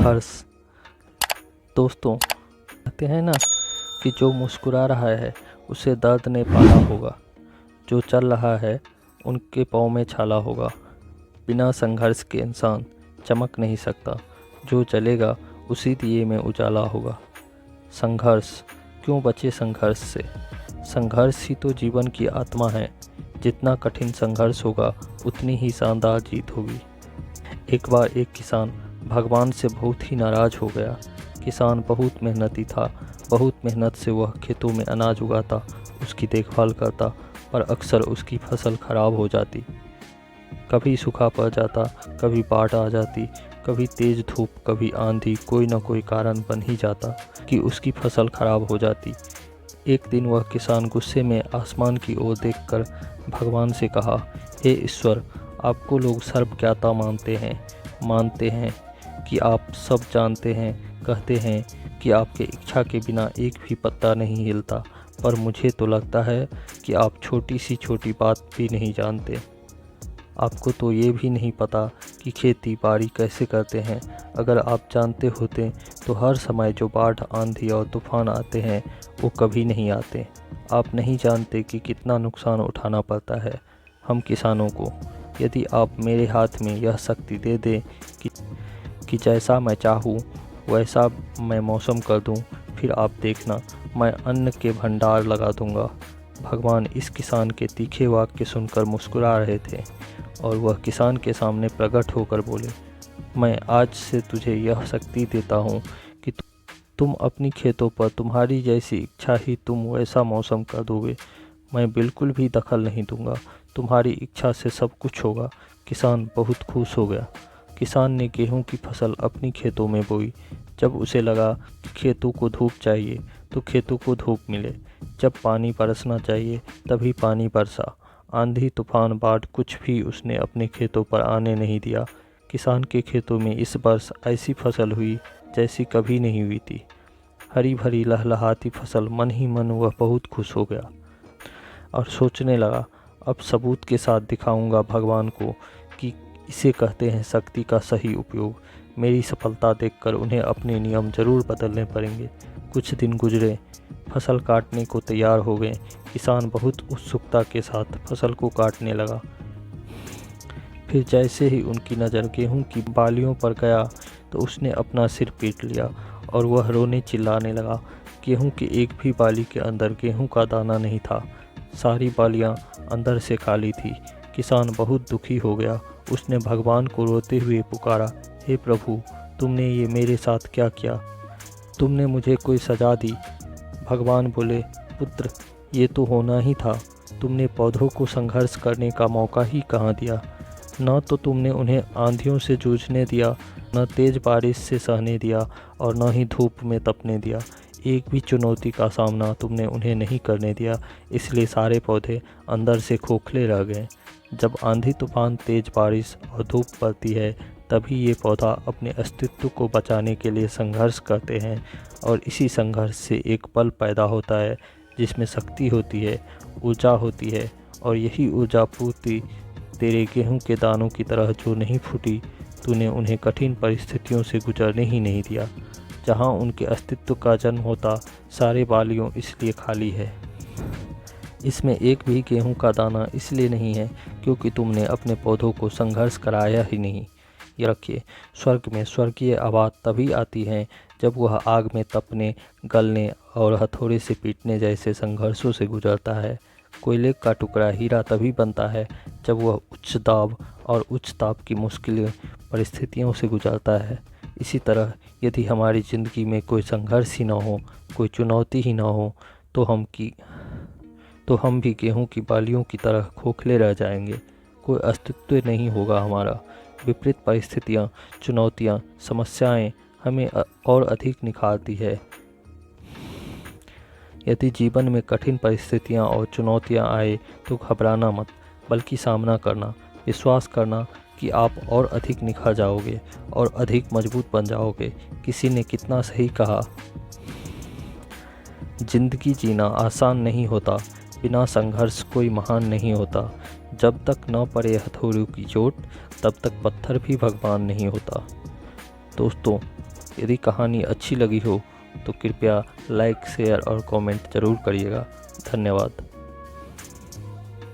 संघर्ष। दोस्तों, कहते हैं ना कि जो मुस्कुरा रहा है उसे दर्द ने पाला होगा, जो चल रहा है उनके पाँव में छाला होगा। बिना संघर्ष के इंसान चमक नहीं सकता, जो चलेगा उसी दिए में उजाला होगा। संघर्ष, क्यों बचे संघर्ष से? संघर्ष ही तो जीवन की आत्मा है। जितना कठिन संघर्ष होगा उतनी ही शानदार जीत होगी। एक बार एक किसान भगवान से बहुत ही नाराज़ हो गया। किसान बहुत मेहनती था। बहुत मेहनत से वह खेतों में अनाज उगाता, उसकी देखभाल करता, पर अक्सर उसकी फसल खराब हो जाती। कभी सूखा पड़ जाता, कभी बाढ़ आ जाती, कभी तेज़ धूप, कभी आंधी, कोई न कोई कारण बन ही जाता कि उसकी फसल खराब हो जाती। एक दिन वह किसान गुस्से में आसमान की ओर देखकर भगवान से कहा, हे ईश्वर, आपको लोग सर्वज्ञाता मानते हैं कि आप सब जानते हैं, कहते हैं कि आपके इच्छा के बिना एक भी पत्ता नहीं हिलता, पर मुझे तो लगता है कि आप छोटी सी छोटी बात भी नहीं जानते। आपको तो ये भी नहीं पता कि खेती बाड़ी कैसे करते हैं। अगर आप जानते होते तो हर समय जो बाढ़, आंधी और तूफान आते हैं वो कभी नहीं आते। आप नहीं जानते कि कितना नुकसान उठाना पड़ता है हम किसानों को। यदि आप मेरे हाथ में यह शक्ति दे दें कि जैसा मैं चाहूँ वैसा मैं मौसम कर दूँ, फिर आप देखना, मैं अन्न के भंडार लगा दूँगा। भगवान इस किसान के तीखे वाक्य सुनकर मुस्कुरा रहे थे और वह किसान के सामने प्रकट होकर बोले, मैं आज से तुझे यह शक्ति देता हूँ कि तुम अपनी खेतों पर तुम्हारी जैसी इच्छा ही तुम वैसा मौसम कर दोगे। मैं बिल्कुल भी दखल नहीं दूंगा, तुम्हारी इच्छा से सब कुछ होगा। किसान बहुत खुश हो गया। किसान ने गेहूं की फसल अपनी खेतों में बोई। जब उसे लगा कि खेतों को धूप चाहिए तो खेतों को धूप मिले, जब पानी बरसना चाहिए तभी पानी बरसा। आंधी, तूफान, बाढ़ कुछ भी उसने अपने खेतों पर आने नहीं दिया। किसान के खेतों में इस वर्ष ऐसी फसल हुई जैसी कभी नहीं हुई थी। हरी भरी लहलहाती फसल। मन ही मन वह बहुत खुश हो गया और सोचने लगा, अब सबूत के साथ दिखाऊंगा भगवान को कि इसे कहते हैं शक्ति का सही उपयोग। मेरी सफलता देखकर उन्हें अपने नियम जरूर बदलने पड़ेंगे। कुछ दिन गुजरे, फसल काटने को तैयार हो गए। किसान बहुत उत्सुकता के साथ फसल को काटने लगा। फिर जैसे ही उनकी नज़र गेहूं की बालियों पर गया तो उसने अपना सिर पीट लिया और वह रोने चिल्लाने लगा। गेहूं की एक भी बाली के अंदर गेहूं का दाना नहीं था। सारी बालियां अंदर से खाली थी। किसान बहुत दुखी हो गया। उसने भगवान को रोते हुए पुकारा, हे प्रभु, तुमने ये मेरे साथ क्या किया? तुमने मुझे कोई सजा दी? भगवान बोले, पुत्र, ये तो होना ही था। तुमने पौधों को संघर्ष करने का मौका ही कहाँ दिया? न तो तुमने उन्हें आंधियों से जूझने दिया, न तेज बारिश से सहने दिया और न ही धूप में तपने दिया। एक भी चुनौती का सामना तुमने उन्हें नहीं करने दिया, इसलिए सारे पौधे अंदर से खोखले रह गए। जब आंधी, तूफान, तेज बारिश और धूप पड़ती है तभी ये पौधा अपने अस्तित्व को बचाने के लिए संघर्ष करते हैं और इसी संघर्ष से एक बल पैदा होता है जिसमें शक्ति होती है, ऊर्जा होती है। और यही ऊर्जा पूर्ति तेरे गेहूं के दानों की तरह जो नहीं फूटी, तूने उन्हें कठिन परिस्थितियों से गुजरने ही नहीं दिया। जहां उनके अस्तित्व का जन्म होता, सारे बालियों इसलिए खाली है। इसमें एक भी गेहूं का दाना इसलिए नहीं है क्योंकि तुमने अपने पौधों को संघर्ष कराया ही नहीं। ये रखिए, स्वर्ग में स्वर्गीय आवाज़ तभी आती है जब वह आग में तपने, गलने और हथौड़े से पीटने जैसे संघर्षों से गुजरता है। कोयले का टुकड़ा हीरा तभी बनता है जब वह उच्च दाब और उच्च ताप की मुश्किल परिस्थितियों से गुजरता है। इसी तरह यदि हमारी ज़िंदगी में कोई संघर्ष ही ना हो, कोई चुनौती ही ना हो, तो हम भी गेहूं की बालियों की तरह खोखले रह जाएंगे। कोई अस्तित्व नहीं होगा हमारा। विपरीत परिस्थितियां, चुनौतियां, समस्याएं हमें और अधिक निखारती है। यदि जीवन में कठिन परिस्थितियां और चुनौतियां आए तो घबराना मत, बल्कि सामना करना, विश्वास करना कि आप और अधिक निखर जाओगे और अधिक मजबूत बन जाओगे। किसी ने कितना सही कहा, जिंदगी जीना आसान नहीं होता, बिना संघर्ष कोई महान नहीं होता। जब तक न पड़े हथौड़ों की चोट, तब तक पत्थर भी भगवान नहीं होता। दोस्तों, यदि कहानी अच्छी लगी हो तो कृपया लाइक, शेयर और कमेंट ज़रूर करिएगा। धन्यवाद।